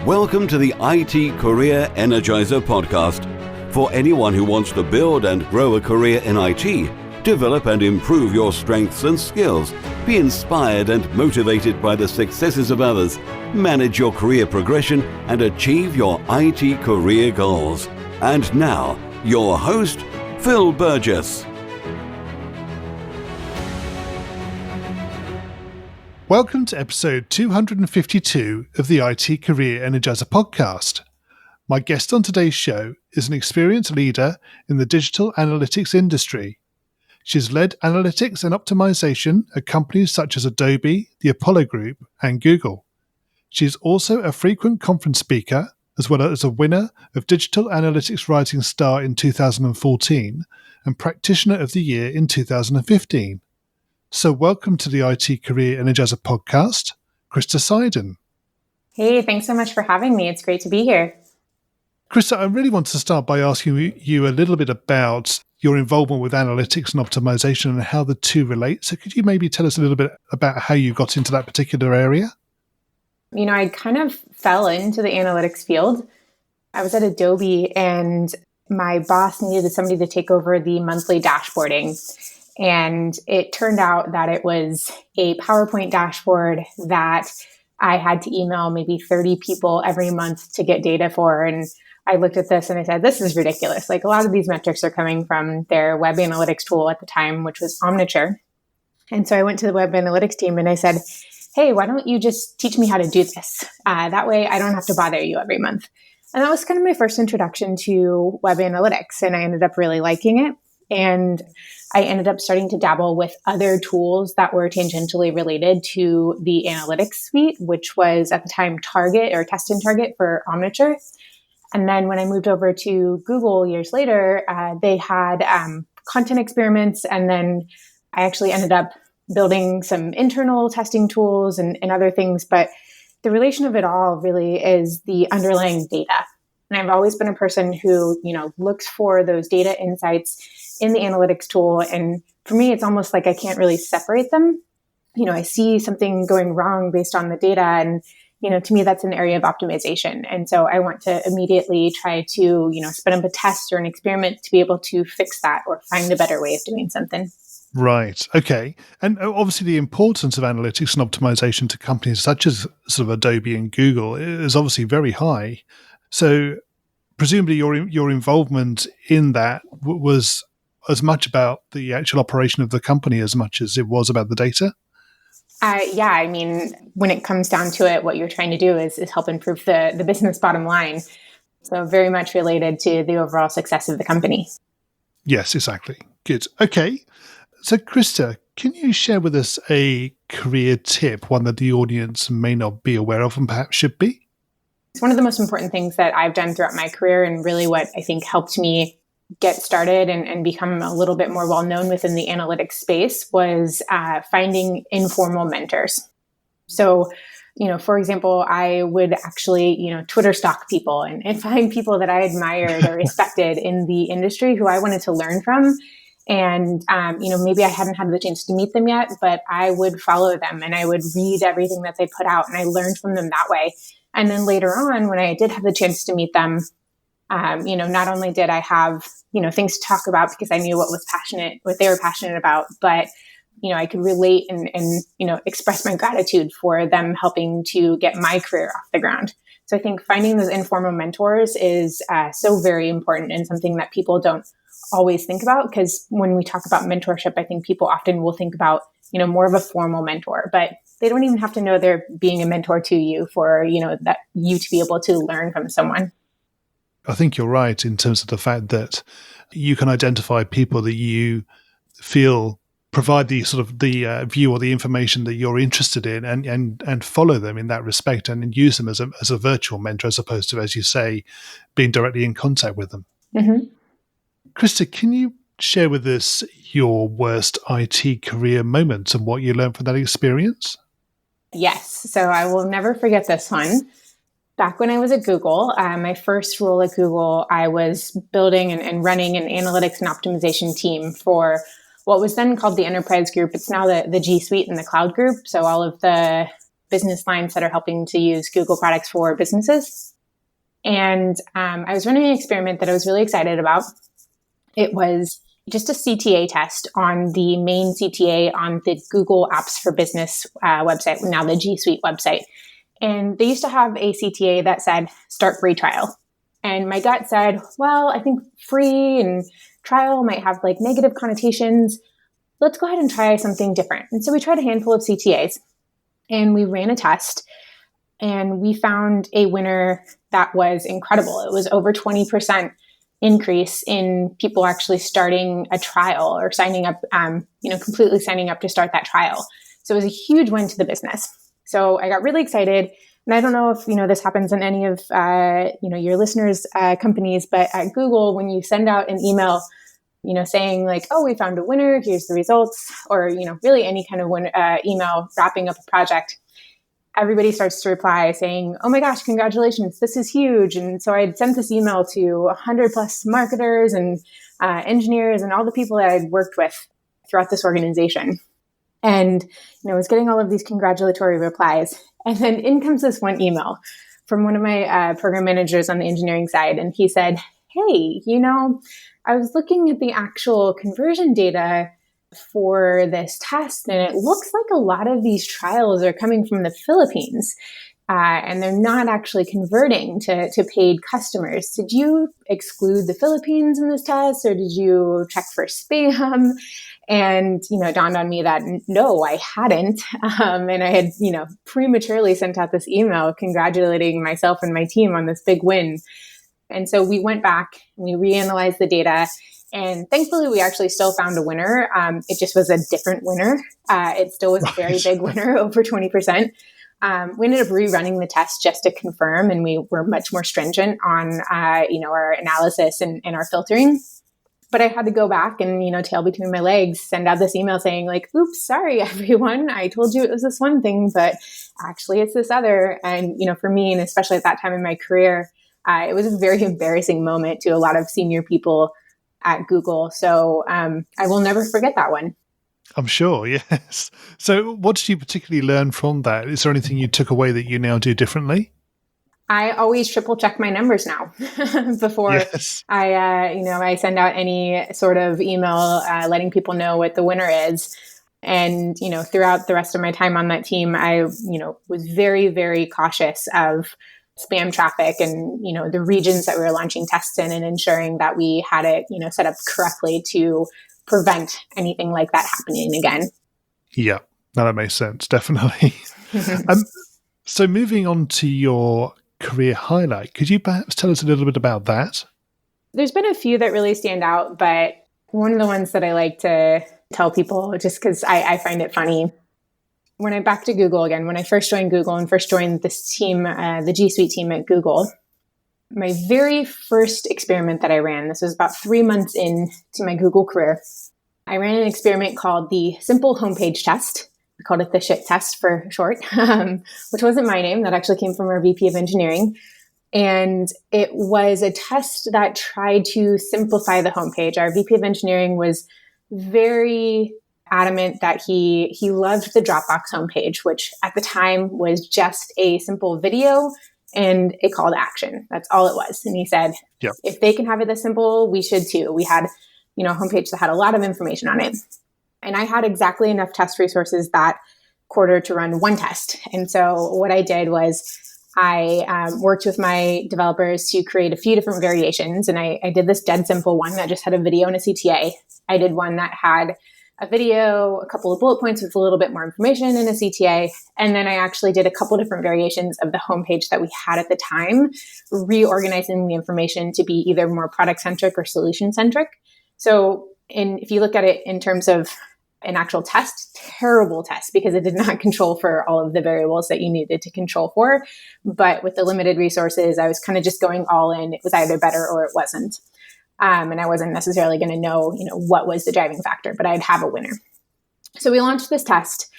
Welcome to the IT Career Energizer podcast. For anyone who wants to build and grow a career in IT, develop and improve your strengths and skills, be inspired and motivated by the successes of others, manage your career progression, and achieve your IT career goals. And now, your host, Phil Burgess. Welcome to episode 252 of the IT Career Energizer podcast. My guest on today's show is an experienced leader in the digital analytics industry. She's led analytics and optimization at companies such as Adobe, the Apollo Group, and Google. She's also a frequent conference speaker, as well as a winner of Digital Analytics Rising Star in 2014 and Practitioner of the Year in 2015. So welcome to the IT Career Energizer podcast, Krista Seiden. Hey, thanks so much for having me. It's great to be here. Krista, I really want to start by asking you a little bit about your involvement with analytics and optimization and how the two relate. So could you maybe tell us a little bit about how you got into that particular area? You know, I kind of fell into the analytics field. I was at Adobe and my boss needed somebody to take over the monthly dashboarding. And it turned out that it was a PowerPoint dashboard that I had to email maybe 30 people every month to get data for. And I looked at this and I said, this is ridiculous. Like, a lot of these metrics are coming from their web analytics tool at the time, which was Omniture. And so I went to the web analytics team and I said, hey, why don't you just teach me how to do this? That way I don't have to bother you every month. And that was kind of my first introduction to web analytics. And I ended up really liking it. And I ended up starting to dabble with other tools that were tangentially related to the analytics suite, which was at the time Target or Test and Target for Omniture. And then when I moved over to Google years later, they had content experiments. And then I actually ended up building some internal testing tools and other things. But the relation of it all really is the underlying data. And I've always been a person who, looks for those data insights in the analytics tool. And for me, it's almost like I can't really separate them. I see something going wrong based on the data. And, to me, that's an area of optimization. And so I want to immediately try to, spin up a test or an experiment to be able to fix that or find a better way of doing something. Right. Okay. And obviously the importance of analytics and optimization to companies such as sort of Adobe and Google is obviously very high. So presumably your involvement in that was as much about the actual operation of the company as much as it was about the data? Yeah. I mean, when it comes down to it, what you're trying to do is help improve the business bottom line. So very much related to the overall success of the company. Yes, exactly. Good. Okay. So Krista, can you share with us a career tip, one that the audience may not be aware of and perhaps should be? It's one of the most important things that I've done throughout my career, and really what I think helped me get started and become a little bit more well-known within the analytics space was finding informal mentors. So, for example, I would actually, Twitter stalk people and find people that I admired or respected in the industry who I wanted to learn from. And, maybe I hadn't had the chance to meet them yet, but I would follow them and I would read everything that they put out and I learned from them that way. And then later on, when I did have the chance to meet them, not only did I have, things to talk about because I knew what they were passionate about, but, I could relate and express my gratitude for them helping to get my career off the ground. So I think finding those informal mentors is so very important and something that people don't always think about, because when we talk about mentorship, I think people often will think about, more of a formal mentor, but they don't even have to know they're being a mentor to you for, that you to be able to learn from someone. I think you're right in terms of the fact that you can identify people that you feel provide the sort of the view or the information that you're interested in and follow them in that respect and use them as a virtual mentor as opposed to, as you say, being directly in contact with them. Mm-hmm. Krista, can you share with us your worst IT career moments and what you learned from that experience? Yes. So I will never forget this one. Back when I was at Google, my first role at Google, I was building and running an analytics and optimization team for what was then called the enterprise group. It's now the G Suite and the cloud group. So all of the business lines that are helping to use Google products for businesses. And I was running an experiment that I was really excited about. It was just a CTA test on the main CTA on the Google Apps for Business website, now the G Suite website. And they used to have a CTA that said, start free trial. And my gut said, well, I think free and trial might have like negative connotations. Let's go ahead and try something different. And so we tried a handful of CTAs and we ran a test and we found a winner that was incredible. It was over 20% increase in people actually starting a trial or signing up, completely signing up to start that trial. So it was a huge win to the business. So I got really excited. And I don't know if, this happens in any of, your listeners' companies, but at Google, when you send out an email, saying like, oh, we found a winner, here's the results, or, really any kind of email wrapping up a project, everybody starts to reply saying, oh my gosh, congratulations, this is huge. And so I had sent this email to 100 plus marketers and engineers and all the people that I'd worked with throughout this organization. And, I was getting all of these congratulatory replies. And then in comes this one email from one of my program managers on the engineering side. And he said, hey, I was looking at the actual conversion data for this test, and it looks like a lot of these trials are coming from the Philippines, and they're not actually converting to paid customers. Did you exclude the Philippines in this test, or did you check for spam? And, it dawned on me that no, I hadn't. And I had, prematurely sent out this email congratulating myself and my team on this big win. And so we went back, we reanalyzed the data, and thankfully we actually still found a winner. It just was a different winner. It still was a very big winner, over 20%. We ended up rerunning the test just to confirm, and we were much more stringent on, our analysis and our filtering. But I had to go back and, tail between my legs, send out this email saying like, oops, sorry, everyone. I told you it was this one thing, but actually it's this other. And, for me, and especially at that time in my career, it was a very embarrassing moment to a lot of senior people at Google. So I will never forget that one. I'm sure, yes. So what did you particularly learn from that? Is there anything you took away that you now do differently? I always triple check my numbers now before I send out any sort of email letting people know what the winner is. And, throughout the rest of my time on that team, I, was very, very cautious of spam traffic and, the regions that we were launching tests in, and ensuring that we had it, set up correctly to prevent anything like that happening again. Yeah, no, that makes sense. Definitely. So moving on to your career highlight, could you perhaps tell us a little bit about that? There's been a few that really stand out, but one of the ones that I like to tell people, just because I find it funny, when I back to Google again, when I first joined Google and first joined this team, the G Suite team at Google, my very first experiment that I ran, this was about 3 months into my Google career, I ran an experiment called the Simple Homepage Test. We called it the SHIT test for short, which wasn't my name. That actually came from our VP of engineering. And it was a test that tried to simplify the homepage. Our VP of engineering was very adamant that he loved the Dropbox homepage, which at the time was just a simple video and a call to action. That's all it was. And he said, If they can have it this simple, we should too. We had, a homepage that had a lot of information on it. And I had exactly enough test resources that quarter to run one test. And so what I did was I worked with my developers to create a few different variations. And I did this dead simple one that just had a video and a CTA. I did one that had a video, a couple of bullet points with a little bit more information in a CTA. And then I actually did a couple different variations of the homepage that we had at the time, reorganizing the information to be either more product-centric or solution-centric. So if you look at it in terms of an actual test, terrible test, because it did not control for all of the variables that you needed to control for. But with the limited resources, I was kind of just going all in. It was either better or it wasn't. And I wasn't necessarily going to know, what was the driving factor, but I'd have a winner. So we launched this test,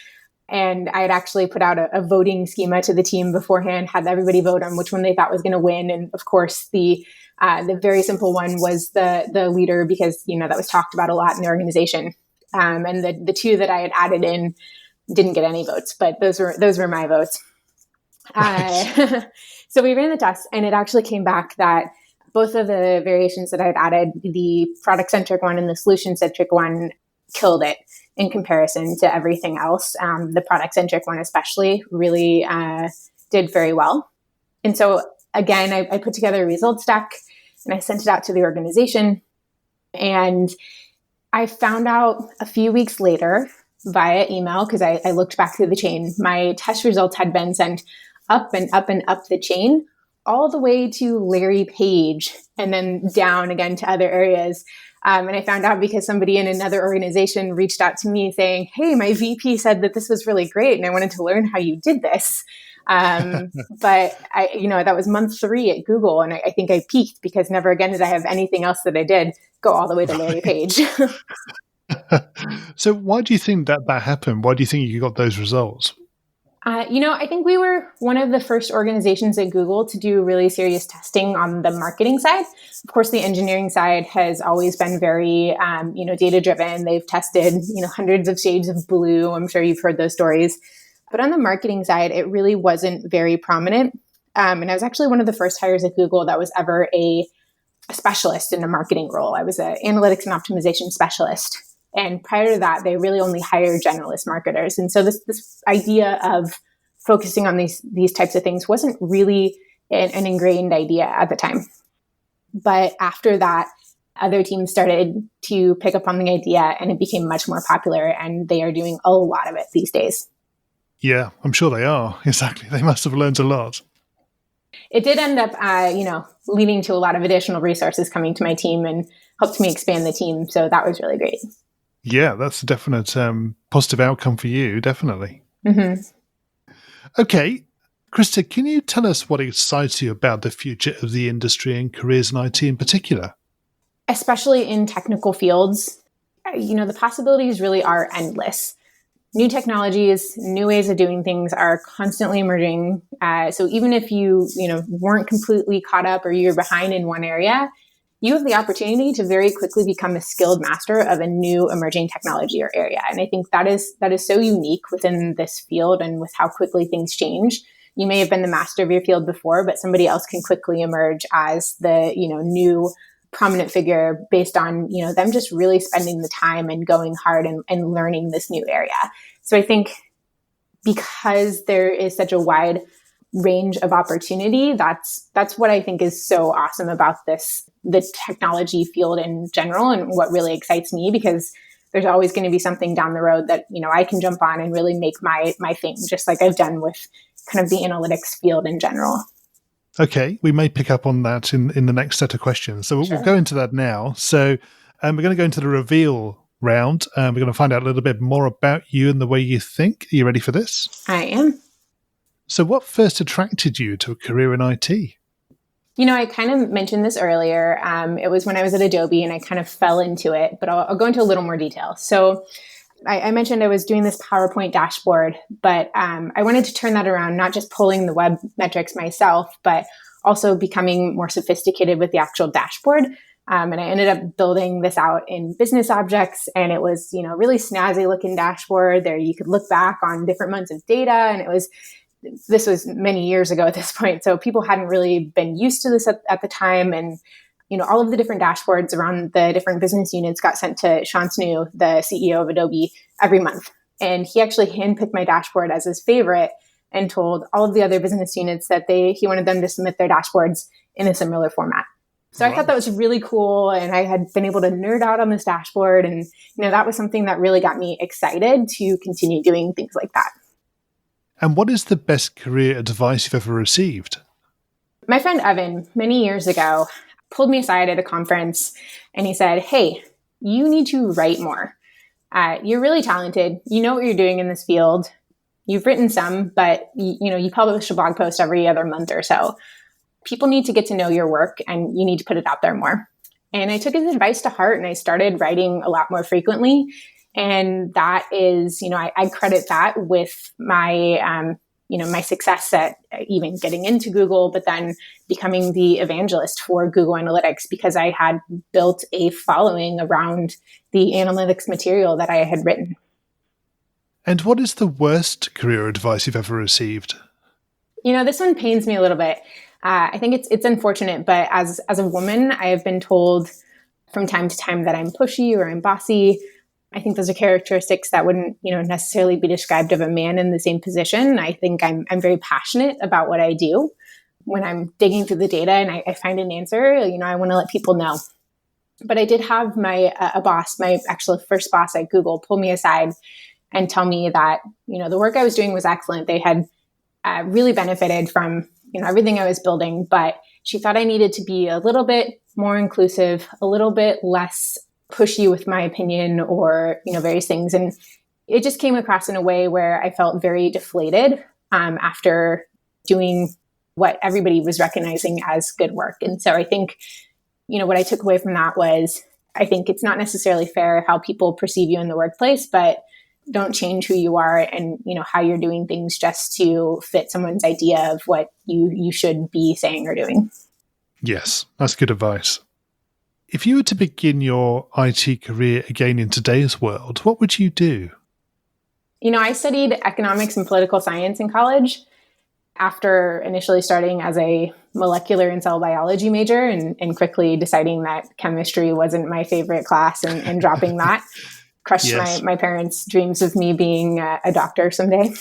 and I had actually put out a voting schema to the team beforehand, had everybody vote on which one they thought was going to win. And of course, the very simple one was the leader, because, that was talked about a lot in the organization. And the two that I had added in didn't get any votes, but those were my votes. Right. So we ran the test, and it actually came back that both of the variations that I'd added, the product-centric one and the solution-centric one, killed it in comparison to everything else. The product-centric one especially really did very well. And so again, I put together a results deck and I sent it out to the organization. And I found out a few weeks later via email, because I looked back through the chain, my test results had been sent up and up and up the chain, all the way to Larry Page, and then down again to other areas. And I found out because somebody in another organization reached out to me saying, hey, my VP said that this was really great, and I wanted to learn how you did this. But that was month 3 at Google. And I think I peaked because never again did I have anything else that I did go all the way to Larry Page. So why do you think that happened? Why do you think you got those results? I think we were one of the first organizations at Google to do really serious testing on the marketing side. Of course, the engineering side has always been very, data-driven. They've tested, hundreds of shades of blue. I'm sure you've heard those stories. But on the marketing side, it really wasn't very prominent. And I was actually one of the first hires at Google that was ever a specialist in a marketing role. I was an analytics and optimization specialist. And prior to that, they really only hired generalist marketers. And so this idea of focusing on these types of things wasn't really an ingrained idea at the time. But after that, other teams started to pick up on the idea, and it became much more popular. And they are doing a lot of it these days. Yeah, I'm sure they are. Exactly. They must have learned a lot. It did end up, leading to a lot of additional resources coming to my team and helped me expand the team. So that was really great. Yeah, that's a definite positive outcome for you, definitely. Mm-hmm. Okay. Krista, can you tell us what excites you about the future of the industry and careers in IT in particular? Especially in technical fields, the possibilities really are endless. New technologies, new ways of doing things are constantly emerging. So even if you weren't completely caught up or you're behind in one area, you have the opportunity to very quickly become a skilled master of a new emerging technology or area. And I think that is so unique within this field and with how quickly things change. You may have been the master of your field before, but somebody else can quickly emerge as the new prominent figure based on them just really spending the time and going hard and learning this new area. So I think because there is such a wide range of opportunity, that's what I think is so awesome about the technology field in general, and what really excites me, because there's always going to be something down the road that I can jump on and really make my thing, just like I've done with kind of the analytics field in general. Okay, we may pick up on that in the next set of questions. So Sure. We'll go into that now. So we're going to go into the reveal round. We're going to find out a little bit more about you and the way you think. Are you ready for this? I am. So what first attracted you to a career in IT? I kind of mentioned this earlier. It was when I was at Adobe and I kind of fell into it, but I'll go into a little more detail. So I mentioned I was doing this PowerPoint dashboard, but I wanted to turn that around, not just pulling the web metrics myself, but also becoming more sophisticated with the actual dashboard. And I ended up building this out in business objects, and it was, really snazzy looking dashboard there. You could look back on different months of data, and this was many years ago at this point. So people hadn't really been used to this at the time. And, all of the different dashboards around the different business units got sent to Shantanu, the CEO of Adobe, every month. And he actually handpicked my dashboard as his favorite and told all of the other business units that he wanted them to submit their dashboards in a similar format. So I thought that was really cool. And I had been able to nerd out on this dashboard. And, that was something that really got me excited to continue doing things like that. And what is the best career advice you've ever received? My friend Evan, many years ago, pulled me aside at a conference and he said, hey, you need to write more. You're really talented. You know what you're doing in this field. You've written some, but you publish a blog post every other month or so. People need to get to know your work and you need to put it out there more. And I took his advice to heart and I started writing a lot more frequently. And that is, I credit that with my, my success at even getting into Google, but then becoming the evangelist for Google Analytics, because I had built a following around the analytics material that I had written. And what is the worst career advice you've ever received? This one pains me a little bit. I think it's unfortunate, but as a woman, I have been told from time to time that I'm pushy or I'm bossy. I think those are characteristics that wouldn't, necessarily be described of a man in the same position. I think I'm very passionate about what I do. When I'm digging through the data and I find an answer, I want to let people know. But I did have a boss, my actual first boss at Google, pull me aside and tell me that, the work I was doing was excellent. They had really benefited from, everything I was building, but she thought I needed to be a little bit more inclusive, a little bit less pushy with my opinion or, various things. And it just came across in a way where I felt very deflated after doing what everybody was recognizing as good work. And so I think, what I took away from that was, I think it's not necessarily fair how people perceive you in the workplace, but don't change who you are and, how you're doing things just to fit someone's idea of what you should be saying or doing. Yes, that's good advice. If you were to begin your IT career again in today's world, what would you do? I studied economics and political science in college after initially starting as a molecular and cell biology major and quickly deciding that chemistry wasn't my favorite class and dropping that. Crushed Yes. my parents' dreams of me being a doctor someday.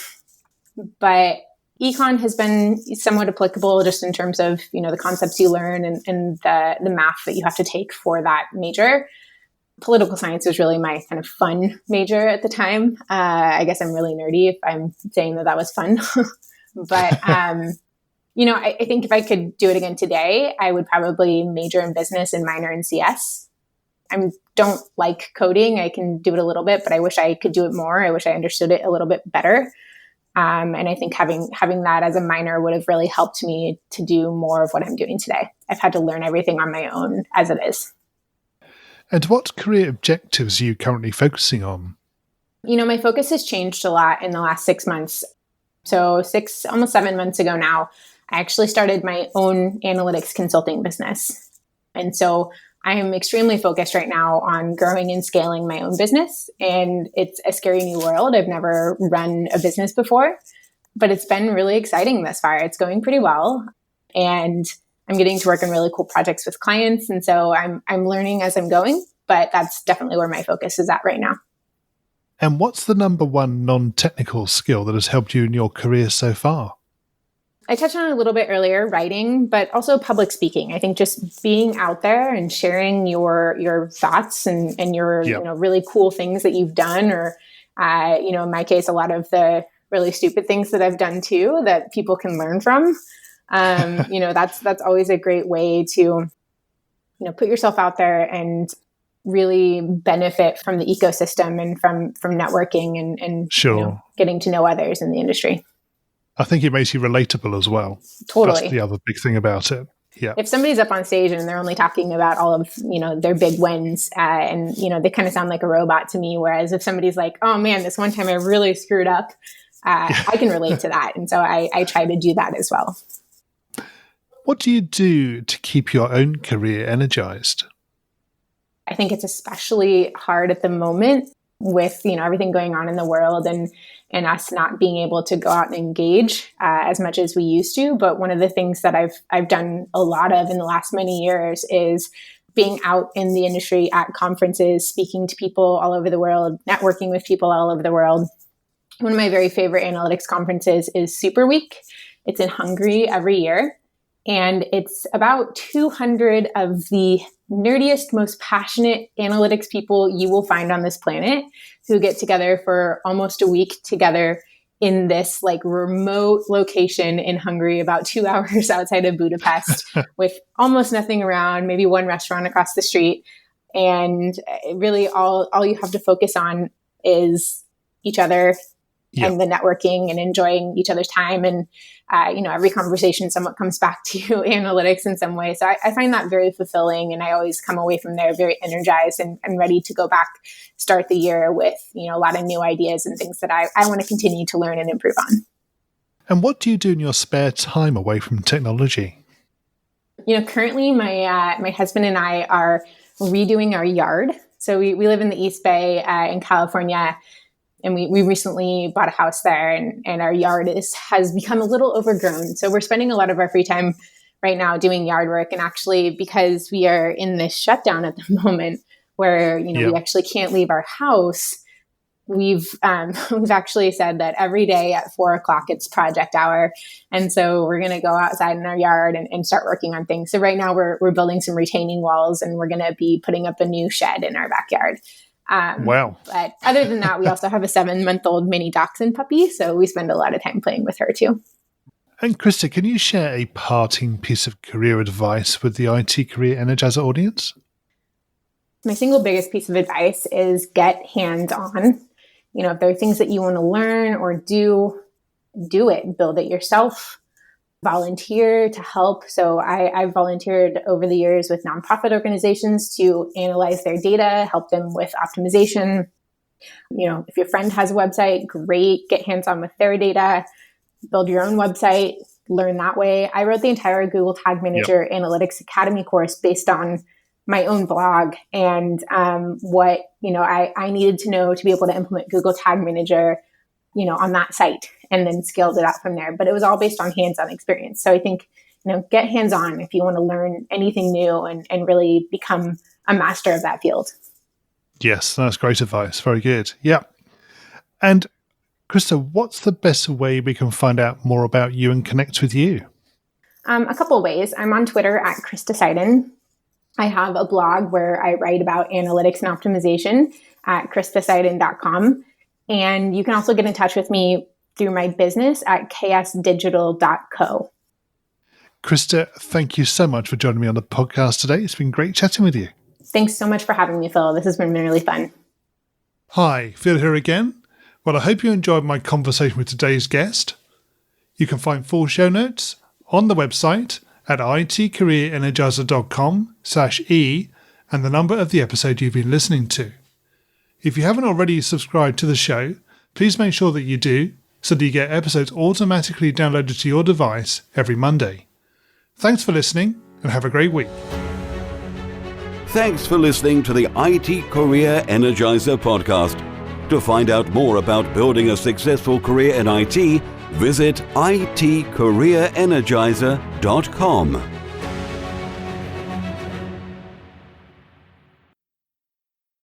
But econ has been somewhat applicable just in terms of, the concepts you learn and the math that you have to take for that major. Political science was really my kind of fun major at the time. I guess I'm really nerdy if I'm saying that was fun. But, I think if I could do it again today, I would probably major in business and minor in CS. I don't like coding. I can do it a little bit, but I wish I could do it more. I wish I understood it a little bit better. And I think having that as a minor would have really helped me to do more of what I'm doing today. I've had to learn everything on my own as it is. And what career objectives are you currently focusing on? My focus has changed a lot in the last 6 months. So almost 7 months ago now, I actually started my own analytics consulting business. And so I am extremely focused right now on growing and scaling my own business. And it's a scary new world. I've never run a business before, but it's been really exciting thus far. It's going pretty well. And I'm getting to work on really cool projects with clients. And so I'm learning as I'm going, but that's definitely where my focus is at right now. And what's the number one non-technical skill that has helped you in your career so far? I touched on it a little bit earlier, writing, but also public speaking. I think just being out there and sharing your thoughts and your really cool things that you've done, or in my case, a lot of the really stupid things that I've done too that people can learn from. That's always a great way to put yourself out there and really benefit from the ecosystem and from networking and Sure. Getting to know others in the industry. I think it makes you relatable as well. Totally. That's the other big thing about it. Yeah. If somebody's up on stage and they're only talking about all of, their big wins, and, they kind of sound like a robot to me. Whereas if somebody's like, oh man, this one time I really screwed up, I can relate to that. And so I try to do that as well. What do you do to keep your own career energized? I think it's especially hard at the moment with, everything going on in the world and us not being able to go out and engage as much as we used to. But one of the things that I've done a lot of in the last many years is being out in the industry at conferences, speaking to people all over the world, networking with people all over the world. One of my very favorite analytics conferences is Super Week. It's in Hungary every year. And it's about 200 of the nerdiest, most passionate analytics people you will find on this planet who get together for almost a week together in this remote location in Hungary, about 2 hours outside of Budapest with almost nothing around, maybe one restaurant across the street. And really all you have to focus on is each other and the networking and enjoying each other's time. And, every conversation somewhat comes back to analytics in some way. So I find that very fulfilling. And I always come away from there very energized and ready to go back, start the year with, a lot of new ideas and things that I want to continue to learn and improve on. And what do you do in your spare time away from technology? Currently my husband and I are redoing our yard. So we live in the East Bay in California. And we recently bought a house there, and our yard has become a little overgrown. So we're spending a lot of our free time right now doing yard work. And actually, because we are in this shutdown at the moment where, we actually can't leave our house, we've actually said that every day at 4:00 it's project hour. And so we're going to go outside in our yard and start working on things. So right now we're building some retaining walls, and we're going to be putting up a new shed in our backyard. Wow. But other than that, we also have a 7-month-old mini dachshund puppy. So we spend a lot of time playing with her too. And Krista, can you share a parting piece of career advice with the IT Career Energizer audience? My single biggest piece of advice is get hands-on. If there are things that you want to learn or do it, build it yourself, volunteer to help. So I've volunteered over the years with nonprofit organizations to analyze their data, help them with optimization. If your friend has a website, great, get hands-on with their data, build your own website, learn that way. I wrote the entire Google Tag Manager Analytics Academy course based on my own blog and what I needed to know to be able to implement Google Tag Manager, on that site, and then scaled it out from there. But it was all based on hands-on experience. So I think, get hands-on if you want to learn anything new and really become a master of that field. Yes, that's great advice. Very good. Yeah. And Krista, what's the best way we can find out more about you and connect with you? A couple of ways. I'm on Twitter at Krista Seiden. I have a blog where I write about analytics and optimization at kristaseiden.com. And you can also get in touch with me through my business at ksdigital.co. Krista, thank you so much for joining me on the podcast today. It's been great chatting with you. Thanks so much for having me, Phil. This has been really fun. Hi, Phil here again. Well, I hope you enjoyed my conversation with today's guest. You can find full show notes on the website at itcareerenergizer.com/e and the number of the episode you've been listening to. If you haven't already subscribed to the show, please make sure that you do so that you get episodes automatically downloaded to your device every Monday. Thanks for listening and have a great week. Thanks for listening to the IT Career Energizer podcast. To find out more about building a successful career in IT, visit itcareerenergizer.com.